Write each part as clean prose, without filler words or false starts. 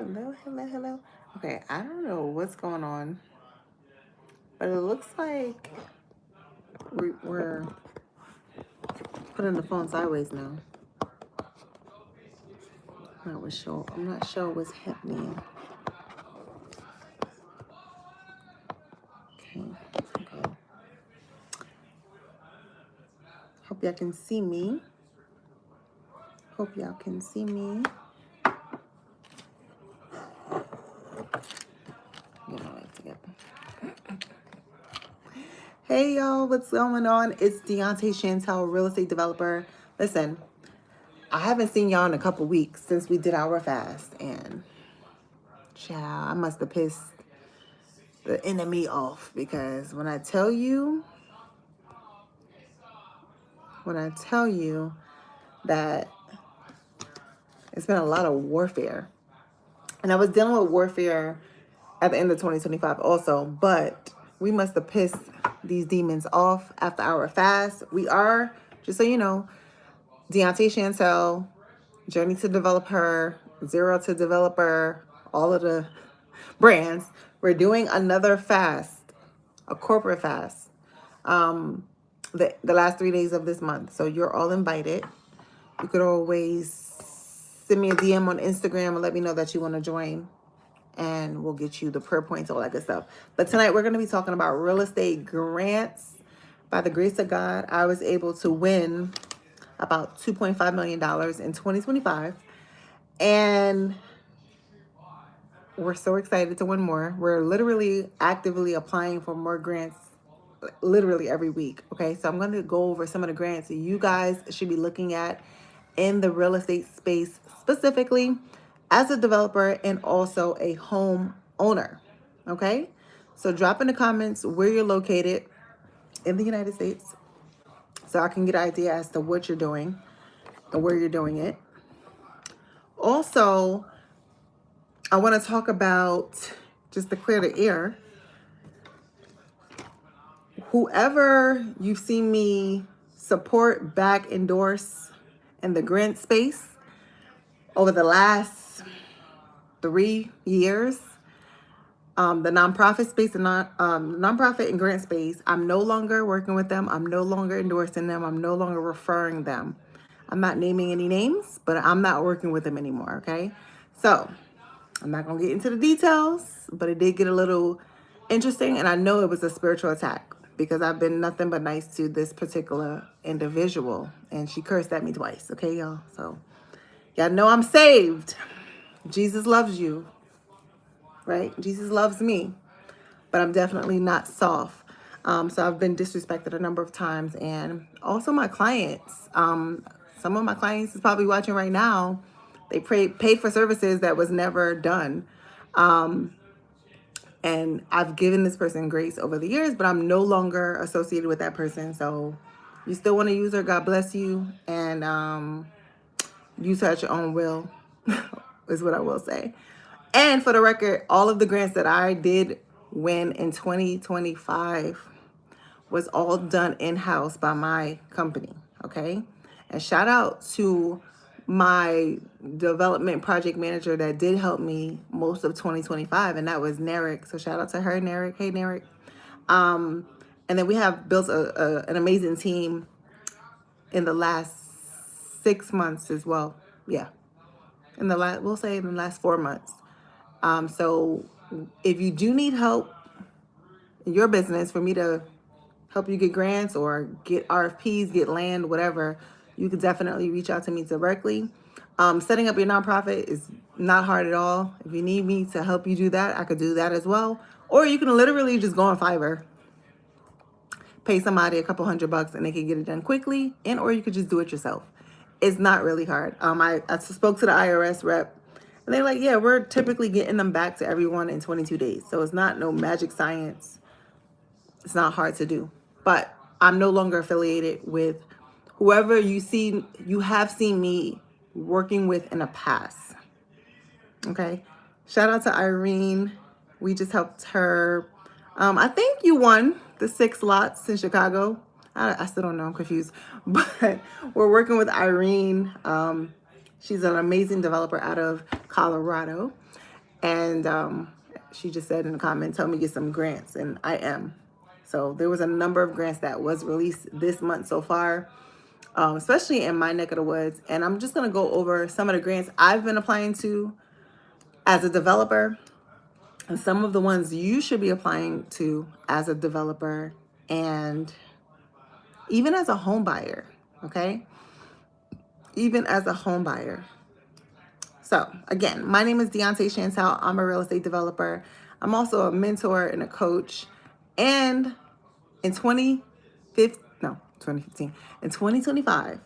Hello, hello, hello. Okay, I don't know what's going on, but it looks like we're putting the phone sideways now. I'm not sure what's happening. Okay, okay. Hope y'all can see me. Hope y'all can see me. Get my life together. Hey y'all, what's going on? It's Deontay Chantel, real estate developer. Listen, I haven't seen y'all in a couple weeks since we did our fast, and child, I must have pissed the enemy off, because when I tell you that it's been a lot of warfare, and I was dealing with warfare at the end of 2025 also, but we must have pissed these demons off after our fast. We are, just so you know, Deontay Chantel, Journey to Developer, Zero to Developer, all of the brands. We're doing another fast, a corporate fast, the last 3 days of this month. So you're all invited. You could always send me a DM on Instagram and let me know that you want to join, and we'll get you the prayer points, all that good stuff. But tonight we're going to be talking about real estate grants. By the grace of God, I was able to win about $2.5 million in 2025. And we're so excited to win more. We're literally actively applying for more grants literally every week. Okay, so I'm going to go over some of the grants that you guys should be looking at in the real estate space, specifically as a developer and also a home owner. Okay, so drop in the comments where you're located in the United States so I can get an idea as to what you're doing and where you're doing it. Also, I want to talk about, just to clear the air, whoever you've seen me support, back, endorse in the grant space over the last 3 years, the nonprofit space, the nonprofit and grant space, I'm no longer working with them. I'm no longer endorsing them. I'm no longer referring them. I'm not naming any names, but I'm not working with them anymore, okay? So I'm not going to get into the details, but it did get a little interesting, and I know it was a spiritual attack because I've been nothing but nice to this particular individual, and she cursed at me twice, okay, y'all? So y'all know I'm saved. Jesus loves you, right? Jesus loves me, but I'm definitely not soft. So I've been disrespected a number of times, and also my clients. Some of my clients is probably watching right now. They paid for services that was never done. And I've given this person grace over the years, but I'm no longer associated with that person. So you still want to use her, God bless you. And use her at your own will, is what I will say. And for the record, all of the grants that I did win in 2025 was all done in-house by my company, okay? And shout out to my development project manager that did help me most of 2025, and that was Narek. So shout out to her, Narek. Hey, Narek. And then we have built an amazing team in the last 6 months as well. Yeah, we'll say in the last 4 months. So if you do need help in your business for me to help you get grants or get RFPs, get land, whatever, you can definitely reach out to me directly. Setting up your nonprofit is not hard at all. If you need me to help you do that, I could do that as well. Or you can literally just go on Fiverr, pay somebody a couple $100 and they can get it done quickly, and or you could just do it yourself. It's not really hard. I spoke to the IRS rep, and they're like, yeah, we're typically getting them back to everyone in 22 days. So it's not no magic science. It's not hard to do. But I'm no longer affiliated with whoever you have seen me working with in the past. Okay. Shout out to Irene. We just helped her. I think you won the 6 lots in Chicago. I still don't know. I'm confused. But we're working with Irene. She's an amazing developer out of Colorado. And she just said in the comment, tell me get some grants, and I am. So there was a number of grants that was released this month so far, especially in my neck of the woods. And I'm just going to go over some of the grants I've been applying to as a developer, and some of the ones you should be applying to as a developer and even as a home buyer, okay? Even as a home buyer. So again, my name is Deontay Chantel. I'm a real estate developer. I'm also a mentor and a coach. And in 2015, in 2025,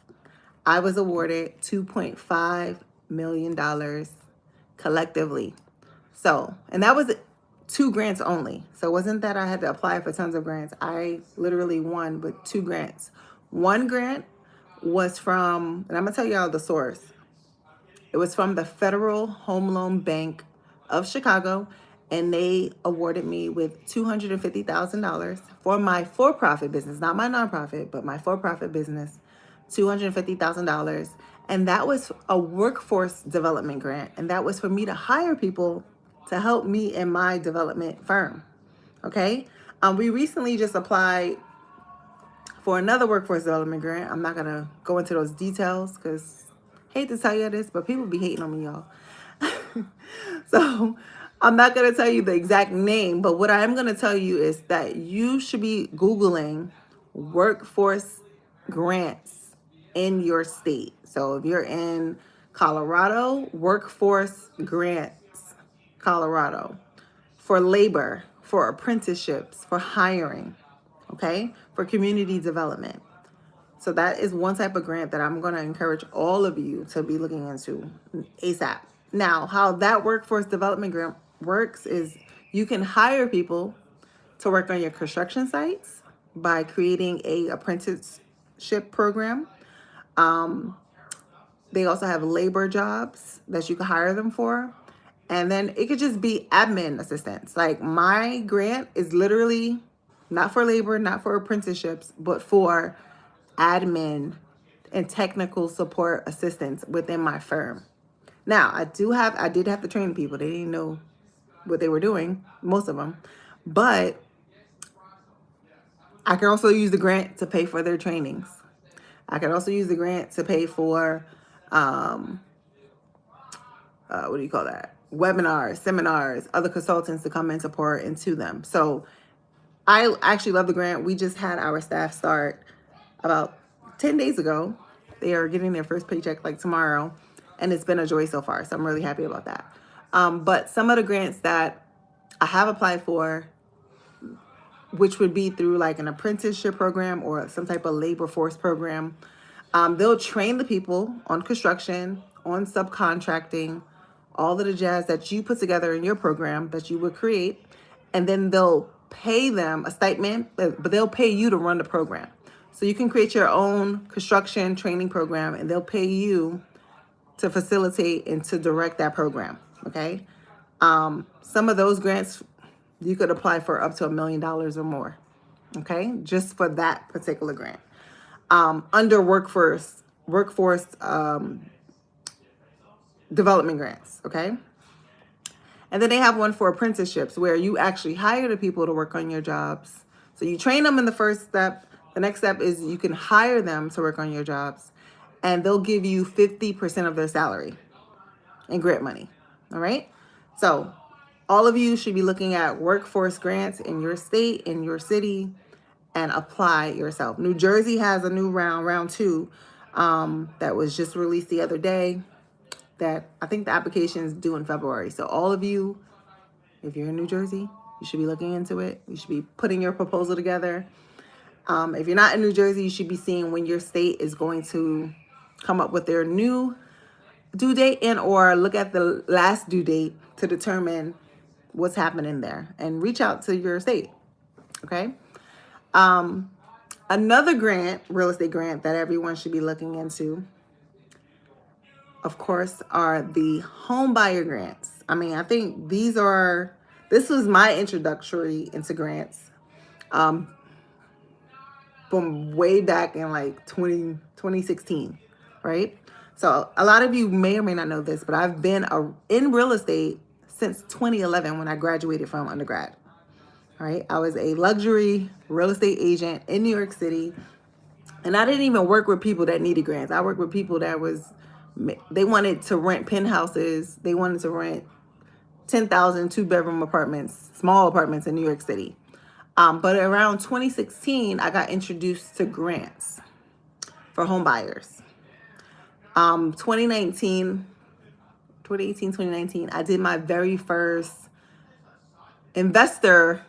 I was awarded $2.5 million collectively. So, and that was 2 grants only. So it wasn't that I had to apply for tons of grants. I literally won with 2 grants. One grant was from, and I'm gonna tell y'all the source. It was from the Federal Home Loan Bank of Chicago, and they awarded me with $250,000 for my for-profit business, not my nonprofit, but my for-profit business, $250,000. And that was a workforce development grant, and that was for me to hire people to help me in my development firm. Okay? We recently just applied for another workforce development grant. I'm not gonna go into those details because hate to tell you this, but people be hating on me, y'all. So I'm not gonna tell you the exact name, but what I am gonna tell you is that you should be Googling workforce grants in your state. So if you're in Colorado, workforce grants, Colorado, for labor, for apprenticeships, for hiring, okay, for community development. So that is one type of grant that I'm going to encourage all of you to be looking into ASAP. Now, how that workforce development grant works is you can hire people to work on your construction sites by creating a apprenticeship program. They also have labor jobs that you can hire them for. And then it could just be admin assistance. Like my grant is literally not for labor, not for apprenticeships, but for admin and technical support assistance within my firm. Now, I did have to train people. They didn't know what they were doing, most of them. But I can also use the grant to pay for their trainings. I can also use the grant to pay for, what do you call that? Webinars, seminars, other consultants to come and support into them. So I actually love the grant. We just had our staff start about 10 days ago. They are getting their first paycheck like tomorrow, and it's been a joy so far. So I'm really happy about that. But some of the grants that I have applied for, which would be through like an apprenticeship program or some type of labor force program, they'll train the people on construction, on subcontracting, all of the jazz that you put together in your program that you would create, and then they'll pay them a stipend, but they'll pay you to run the program. So you can create your own construction training program, and they'll pay you to facilitate and to direct that program, okay? Some of those grants, you could apply for up to $1 million or more, okay? Just for that particular grant. Under workforce development grants, okay? And then they have one for apprenticeships where you actually hire the people to work on your jobs. So you train them in the first step. The next step is you can hire them to work on your jobs, and they'll give you 50% of their salary in grant money, all right? So all of you should be looking at workforce grants in your state, in your city, and apply yourself. New Jersey has a new round 2, that was just released the other day, that I think the application is due in February. So all of you, if you're in New Jersey, you should be looking into it. You should be putting your proposal together. If you're not in New Jersey, you should be seeing when your state is going to come up with their new due date, and or look at the last due date to determine what's happening there and reach out to your state, okay? Another grant, real estate grant, that everyone should be looking into, of course, are the home buyer grants. I mean, I think this was my introductory into grants from way back in like 2016, right? So a lot of you may or may not know this, but I've been in real estate since 2011 when I graduated from undergrad. All right. I was a luxury real estate agent in New York City. And I didn't even work with people that needed grants. I worked with people that they wanted to rent penthouses. They wanted to rent 10,000 two-bedroom apartments, small apartments in New York City. But around 2016, I got introduced to grants for home buyers. 2018, 2019, I did my very first investor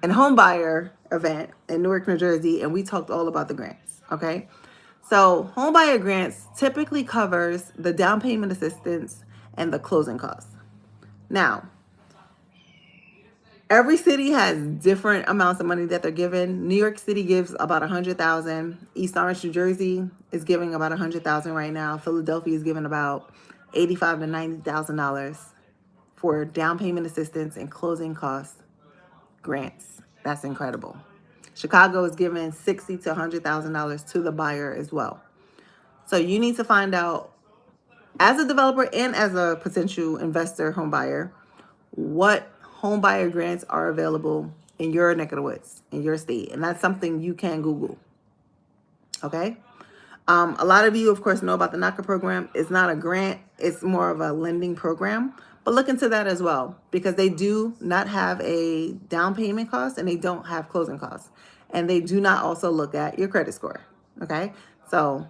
and home buyer event in Newark, New Jersey, and we talked all about the grants, okay? So home buyer grants typically covers the down payment assistance and the closing costs. Now, every city has different amounts of money that they're given. New York City gives about $100,000. East Orange, New Jersey is giving about $100,000 right now. Philadelphia is giving about $85,000 to $90,000 for down payment assistance and closing costs grants. That's incredible. Chicago is giving $60,000 to $100,000 to the buyer as well. So you need to find out, as a developer and as a potential investor home buyer, what home buyer grants are available in your neck of the woods, in your state. And that's something you can Google. Okay? A lot of you, of course, know about the NACA program. It's not a grant. It's more of a lending program. But look into that as well, because they do not have a down payment cost and they don't have closing costs. And they do not also look at your credit score. Okay? So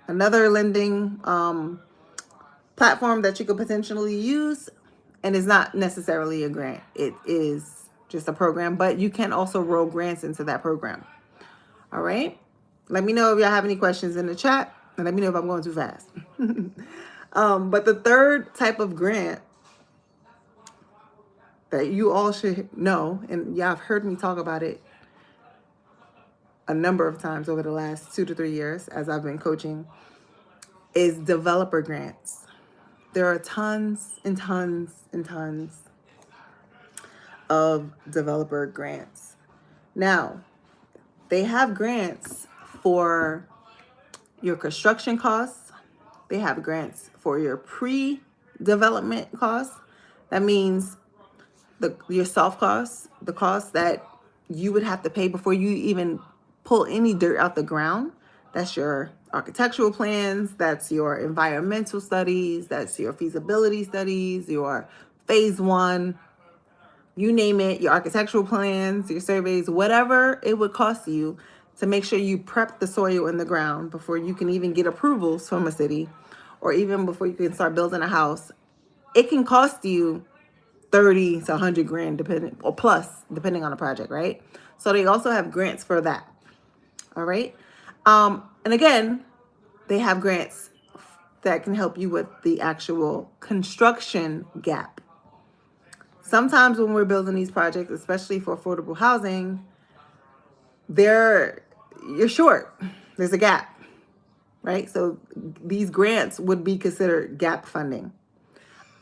another lending platform that you could potentially use, and it's not necessarily a grant. It is just a program, but you can also roll grants into that program. All right? Let me know if y'all have any questions in the chat, and let me know if I'm going too fast. But the third type of grant that you all should know, and y'all have heard me talk about it a number of times over the last 2 to 3 years as I've been coaching, is developer grants. There are tons and tons and tons of developer grants. Now, they have grants for your construction costs. They have grants for your pre-development costs. That means your soft costs, the costs that you would have to pay before you even pull any dirt out the ground. That's your architectural plans, that's your environmental studies, that's your feasibility studies, your phase 1, you name it, your architectural plans, your surveys, whatever it would cost you to make sure you prep the soil in the ground before you can even get approvals from a city, or even before you can start building a house. It can cost you 30 to 100 grand depending, or plus, depending on the project, right? So they also have grants for that. All right. And again, they have grants that can help you with the actual construction gap. Sometimes when we're building these projects, especially for affordable housing, you're short. There's a gap, right? So these grants would be considered gap funding.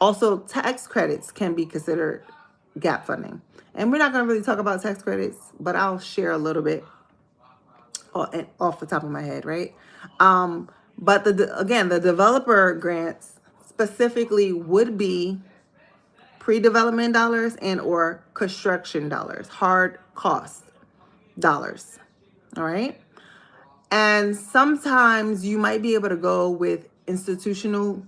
Also, tax credits can be considered gap funding. And we're not going to really talk about tax credits, but I'll share a little bit off the top of my head, right? But the developer grants specifically would be pre-development dollars and or construction dollars, hard cost dollars. All right. And sometimes you might be able to go with institutional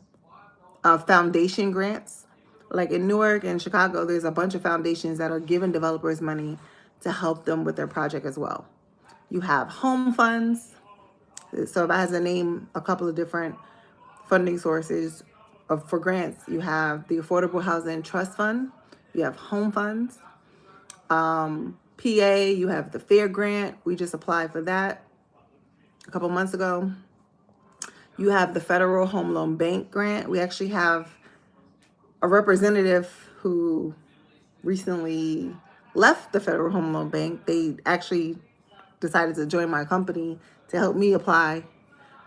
foundation grants. Like in Newark and Chicago, there's a bunch of foundations that are giving developers money to help them with their project as well. You have home funds. So if I had to name a couple of different funding sources for grants, you have the Affordable Housing Trust Fund. You have home funds. PA, you have the FAIR grant. We just applied for that a couple months ago. You have the Federal Home Loan Bank grant. We actually have a representative who recently left the Federal Home Loan Bank. They actually decided to join my company to help me apply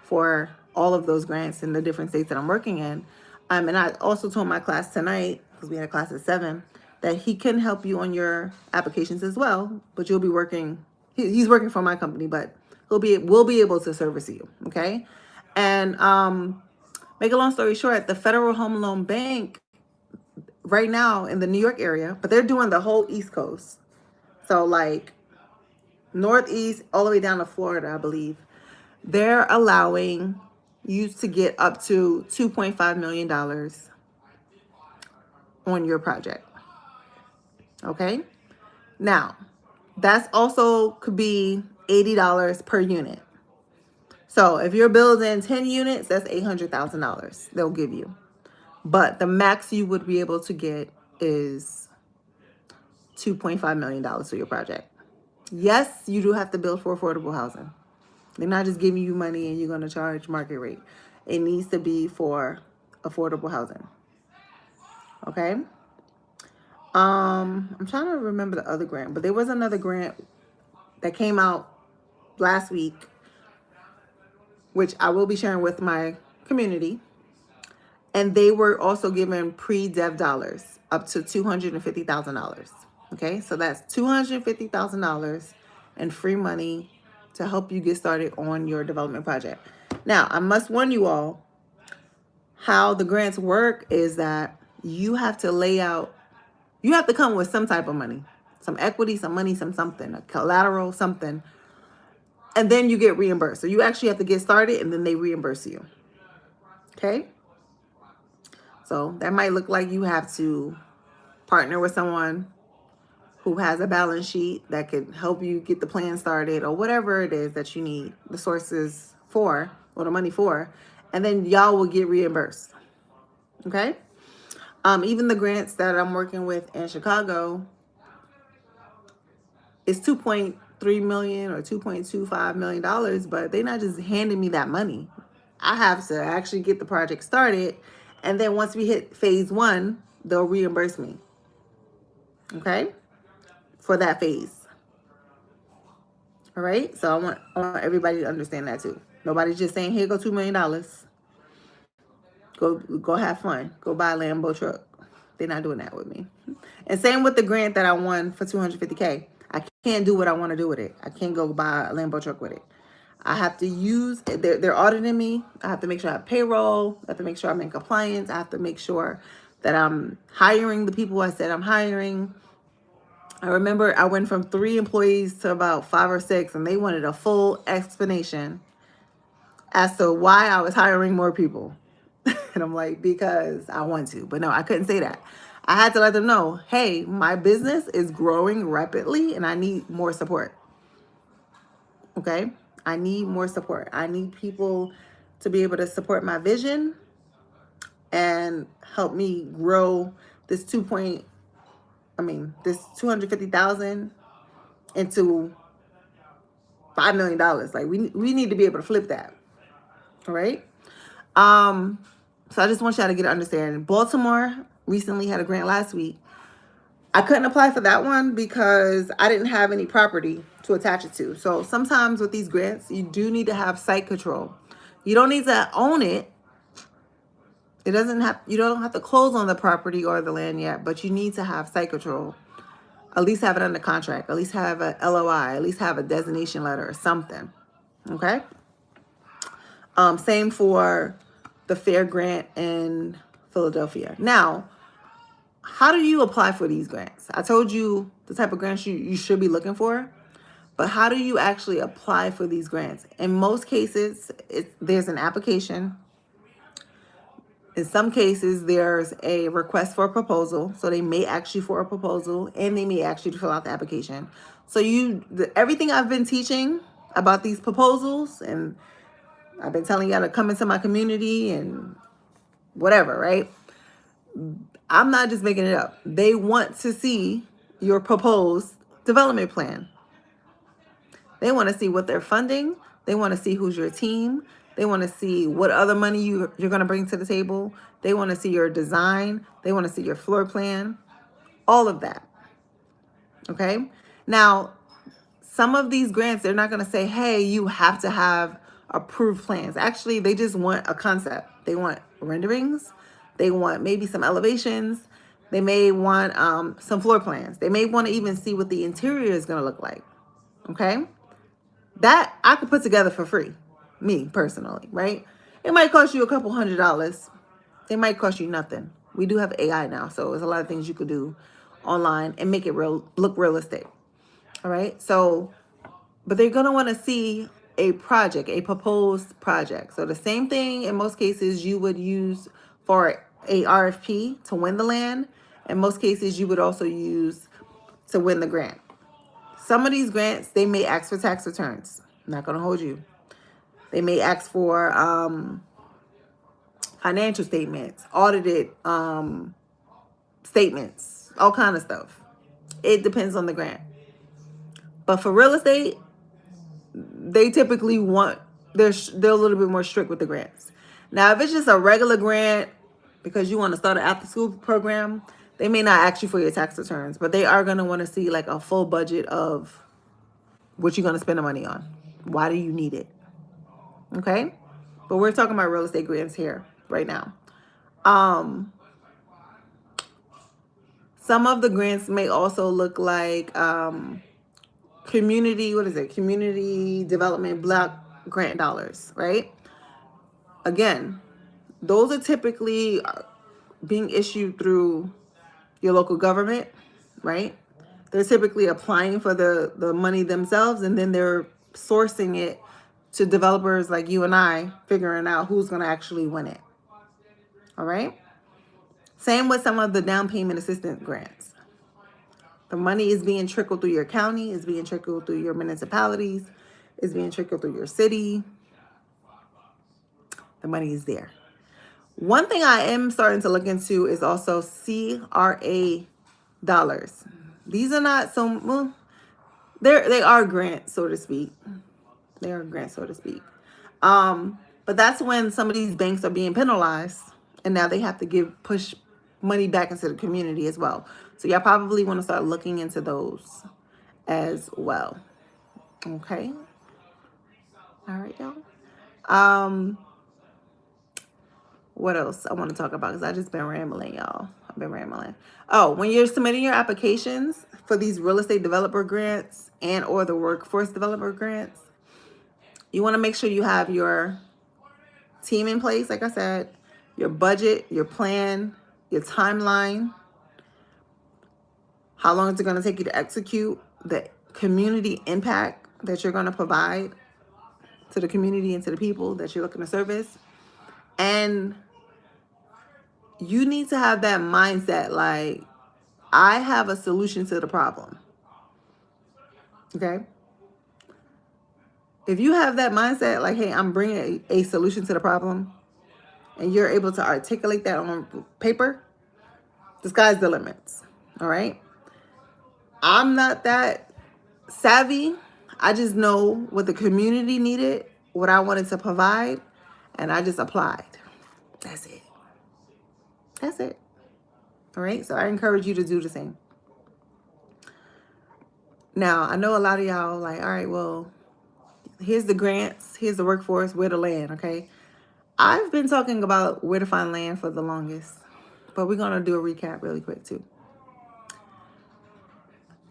for all of those grants in the different states that I'm working in. And I also told my class tonight, because we had a class at 7, that he can help you on your applications as well, but you'll be working, he's working for my company, but we'll be able to service you, okay? And make a long story short, the Federal Home Loan Bank right now in the New York area, but they're doing the whole East Coast. So like Northeast all the way down to Florida, I believe. They're allowing you to get up to $2.5 million on your project. Okay. Now, that's also could be $80 per unit. So if you're building 10 units, that's $800,000 they'll give you. But the max you would be able to get is $2.5 million for your project. Yes, you do have to build for affordable housing. They're not just giving you money and you're going to charge market rate. It needs to be for affordable housing. Okay? I'm trying to remember the other grant, but there was another grant that came out last week, which I will be sharing with my community. And they were also given pre-dev dollars up to $250,000. Okay, so that's $250,000 and free money to help you get started on your development project. Now, I must warn you all, how the grants work is that you have to lay out, you have to come with some type of money, some equity, some money, some something, a collateral, something, and then you get reimbursed. So you actually have to get started and then they reimburse you. Okay? So that might look like you have to partner with someone who has a balance sheet that could help you get the plan started or whatever it is that you need the sources for or the money for, and then y'all will get reimbursed. Okay? Even the grants that I'm working with in Chicago, it's $2.3 million or $2.25 million, but they're not just handing me that money. I have to actually get the project started, and then once we hit phase 1, they'll reimburse me. Okay? For that phase. All right? So I want everybody to understand that too. Nobody's just saying, here go $2 million. Go have fun. Go buy a Lambo truck. They're not doing that with me. And same with the grant that I won for $250K. I can't do what I want to do with it. I can't go buy a Lambo truck with it. I have to use, they're auditing me. I have to make sure I have payroll. I have to make sure I'm in compliance. I have to make sure that I'm hiring the people I said I'm hiring. I remember I went from 3 employees to about 5 or 6, and they wanted a full explanation as to why I was hiring more people. And I'm like, because I want to. But no, I couldn't say that. I had to let them know, hey, my business is growing rapidly and I need more support. Okay? I need more support. I need people to be able to support my vision and help me grow this this $250,000 into $5 million. Like we need to be able to flip that. All right. So I just want y'all to get an understanding. Baltimore recently had a grant last week. I couldn't apply for that one because I didn't have any property to attach it to. So sometimes with these grants, you do need to have site control. You don't need to own it. You don't have to close on the property or the land yet, but you need to have site control. At least have it under contract. At least have a LOI. At least have a designation letter or something. Okay? Same for the FAIR grant in Philadelphia. Now, how do you apply for these grants? I told you the type of grants you should be looking for, but how do you actually apply for these grants? In most cases, there's an application. In some cases, there's a request for a proposal. So they may ask you for a proposal and they may ask you to fill out the application. So everything I've been teaching about these proposals, and I've been telling y'all to come into my community and whatever, right? I'm not just making it up. They want to see your proposed development plan. They want to see what they're funding. They want to see who's your team. They want to see what other money you're going to bring to the table. They want to see your design. They want to see your floor plan. All of that. Okay? Now, some of these grants, they're not going to say, hey, you have to have approved plans. Actually, they just want a concept. They want renderings. They want maybe some elevations. They may want some floor plans. They may want to even see what the interior is going to look like. Okay? That I could put together for free. Me, personally, right? It might cost you a couple $100. It might cost you nothing. We do have AI now, so there's a lot of things you could do online and make it look realistic. All right. So, but they're going to want to see a project, a proposed project. So the same thing in most cases you would use for a RFP to win the land. In most cases, you would also use to win the grant. Some of these grants, they may ask for tax returns. I'm not going to hold you. They may ask for financial statements, audited statements, all kind of stuff. It depends on the grant. But for real estate, they typically want, they're a little bit more strict with the grants. Now, if it's just a regular grant because you want to start an after school program, they may not ask you for your tax returns, but they are going to want to see like a full budget of what you're going to spend the money on. Why do you need it? Okay. But we're talking about real estate grants here right now. Some of the grants may also look like community development block grant dollars, right? Again, those are typically being issued through your local government, right? They're typically applying for the money themselves, and then they're sourcing it to developers like you and I, figuring out who's going to actually win it. All right? Same with some of the down payment assistance grants. The money is being trickled through your county, is being trickled through your municipalities, is being trickled through your city. The money is there. One thing I am starting to look into is also CRA dollars. These are not so, well, they are grants, so to speak. They are grants, so to speak. But that's when some of these banks are being penalized, and now they have to push money back into the community as well. So y'all probably want to start looking into those as well. Okay. All right, y'all. What else I want to talk about? Because I just been rambling, y'all. I've been rambling. Oh, when you're submitting your applications for these real estate developer grants and or the workforce developer grants, you want to make sure you have your team in place, like I said, your budget, your plan, your timeline, how long is it going to take you to execute, the community impact that you're going to provide to the community and to the people that you're looking to service. And you need to have that mindset like, I have a solution to the problem. Okay? If you have that mindset like, hey, I'm bringing a solution to the problem, and you're able to articulate that on paper, the sky's the limits. All right? I'm not that savvy. I just know what the community needed, what I wanted to provide, and I just applied. That's it. That's it. All right? So I encourage you to do the same. Now, I know a lot of y'all like, all right, well, here's the grants, here's the workforce, where to land, okay? I've been talking about where to find land for the longest, but we're going to do a recap really quick too.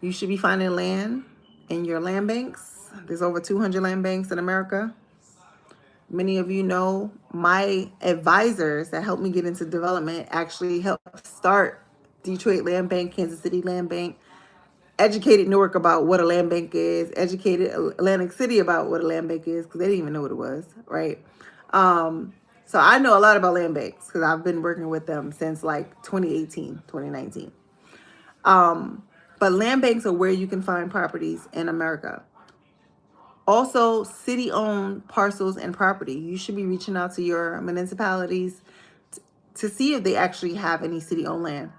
You should be finding land in your land banks. There's over 200 land banks in America. Many of you know my advisors that helped me get into development actually helped start Detroit Land Bank, Kansas City Land Bank, educated Newark about what a land bank is, educated Atlantic City about what a land bank is, because they didn't even know what it was, right? So I know a lot about land banks because I've been working with them since like 2018, 2019. But land banks are where you can find properties in America. Also, city-owned parcels and property. You should be reaching out to your municipalities to see if they actually have any city-owned land.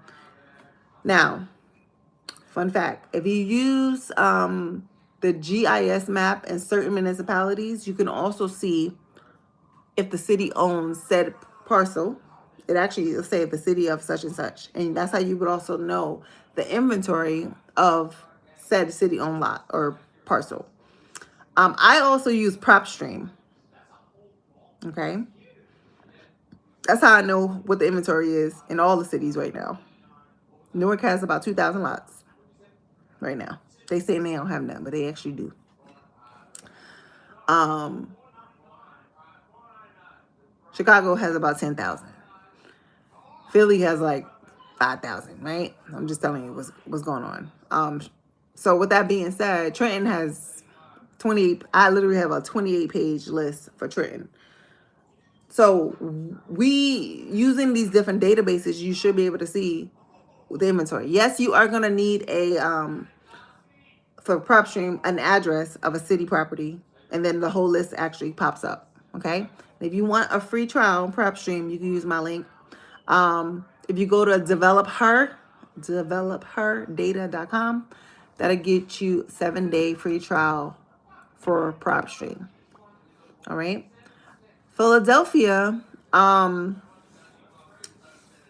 Now, fun fact, if you use the GIS map in certain municipalities, you can also see if the city owns said parcel. It actually will say the city of such and such. And that's how you would also know the inventory of said city-owned lot or parcel. I also use PropStream. Okay. That's how I know what the inventory is in all the cities right now. Newark has about 2,000 lots right now. They say they don't have none, but they actually do. Chicago has about 10,000. Philly has like 5,000, right? I'm just telling you what's going on. So with that being said, Trenton has 28. I literally have a 28-page list for Trenton. So we using these different databases, you should be able to see the inventory. Yes, you are gonna need a for PropStream an address of a city property, and then the whole list actually pops up. Okay. If you want a free trial on PropStream, you can use my link. If you go to developherdata.com, that'll get you 7-day free trial for PropStream. All right. Philadelphia,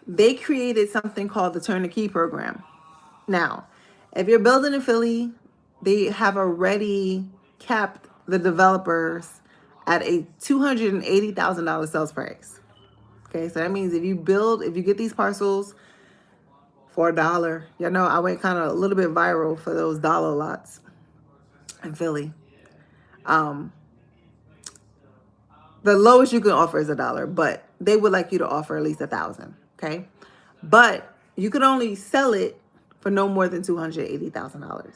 they created something called the Turn the Key program. Now, if you're building in Philly, they have already capped the developers at a $280,000 sales price. Okay, so that means if you get these parcels for $1, you know, I went kind of a little bit viral for those dollar lots in Philly. The lowest you can offer is $1, but they would like you to offer at least 1,000. Okay, but you could only sell it for no more than $280,000,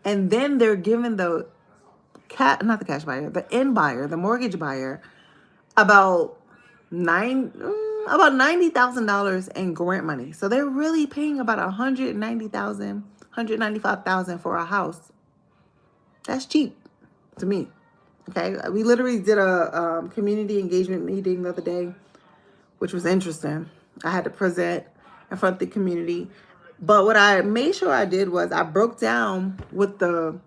and then they're giving the not the cash buyer, the end buyer, the mortgage buyer, about $90,000 in grant money. So they're really paying about $195,000 for a house. That's cheap to me. Okay, we literally did a community engagement meeting the other day, which was interesting. I had to present in front of the community, but what I made sure I did was I broke down what the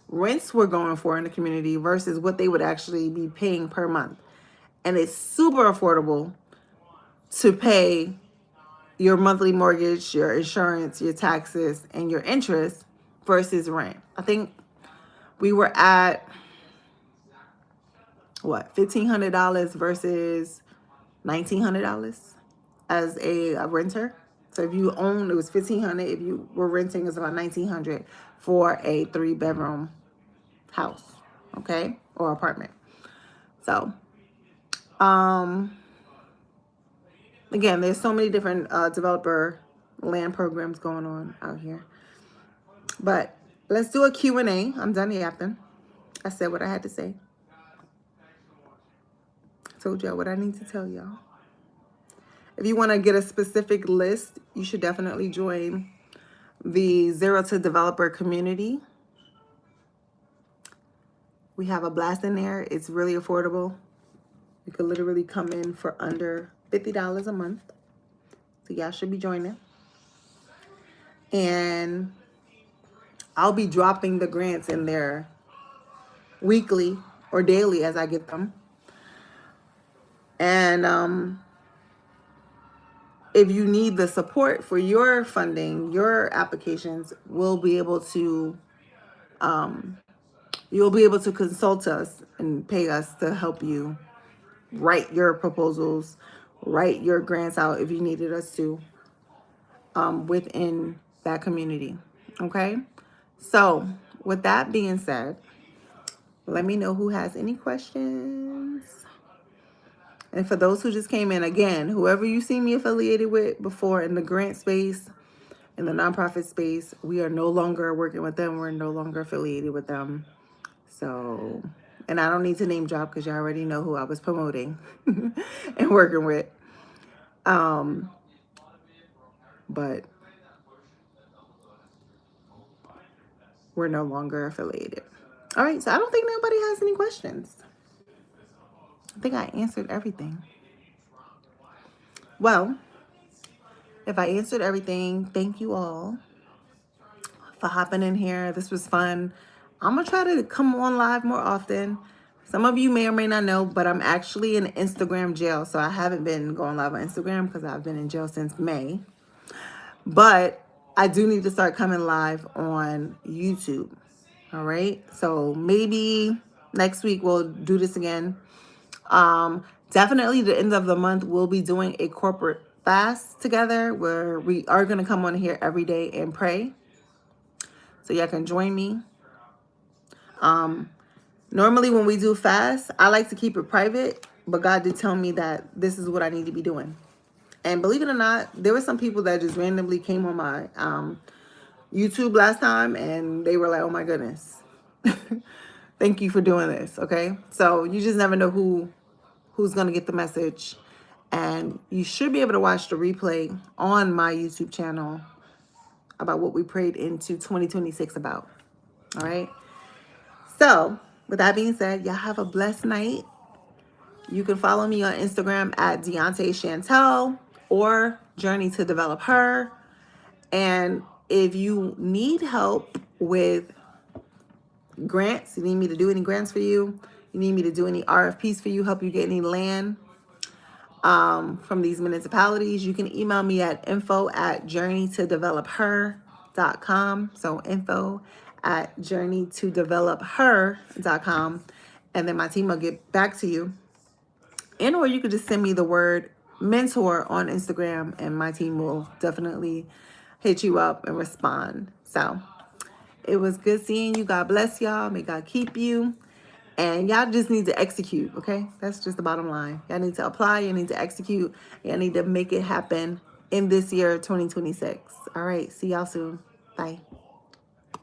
rents were going for in the community versus what they would actually be paying per month. And it's super affordable to pay your monthly mortgage, your insurance, your taxes, and your interest versus rent. I think we were at $1,500 versus $1,900 as a renter. So if you own, it was $1,500. If you were renting, it's about $1,900 for a 3-bedroom house, okay, or apartment. So, again, there's so many different developer land programs going on out here. But let's do a Q&A. I'm done yapping. I said what I had to say. I told y'all what I need to tell y'all. If you want to get a specific list, you should definitely join the Zero to Developer community. We have a blast in there. It's really affordable. You could literally come in for under $50 a month. So y'all should be joining. And I'll be dropping the grants in there weekly or daily as I get them. And if you need the support for your funding, your applications, you'll be able to consult us and pay us to help you write your proposals, write your grants out if you needed us to within that community. Okay? So with that being said, let me know who has any questions. And for those who just came in, again, whoever you see me affiliated with before in the grant space, in the nonprofit space, we are no longer working with them. We're no longer affiliated with them. So, and I don't need to name drop because you already know who I was promoting and working with. But we're no longer affiliated. All right, so I don't think nobody has any questions. I think I answered everything. Well, if I answered everything, thank you all for hopping in here. This was fun. I'm going to try to come on live more often. Some of you may or may not know, but I'm actually in Instagram jail. So I haven't been going live on Instagram because I've been in jail since May. But I do need to start coming live on YouTube. All right. So maybe next week we'll do this again. Definitely the end of the month, we'll be doing a corporate fast together where we are going to come on here every day and pray. So y'all can join me. Normally when we do fast, I like to keep it private, but God did tell me that this is what I need to be doing. And believe it or not, there were some people that just randomly came on my YouTube last time and they were like, oh my goodness. Thank you for doing this, okay? So you just never know who's going to get the message. And you should be able to watch the replay on my YouTube channel about what we prayed into 2026 about. All right? So, with that being said, y'all have a blessed night. You can follow me on Instagram at Deontay Chantel or Journey to Develop Her. And if you need help with grants, you need me to do any grants for you, you need me to do any RFPs for you, help you get any land from these municipalities, you can email me at info@journeytodevelopher.com. So info@journeytodevelopher.com. And then my team will get back to you. And or you could just send me the word mentor on Instagram and my team will definitely hit you up and respond. So it was good seeing you. God bless y'all. May God keep you. And y'all just need to execute, okay? That's just the bottom line. Y'all need to apply. You need to execute. Y'all need to make it happen in this year, 2026. All right. See y'all soon. Bye.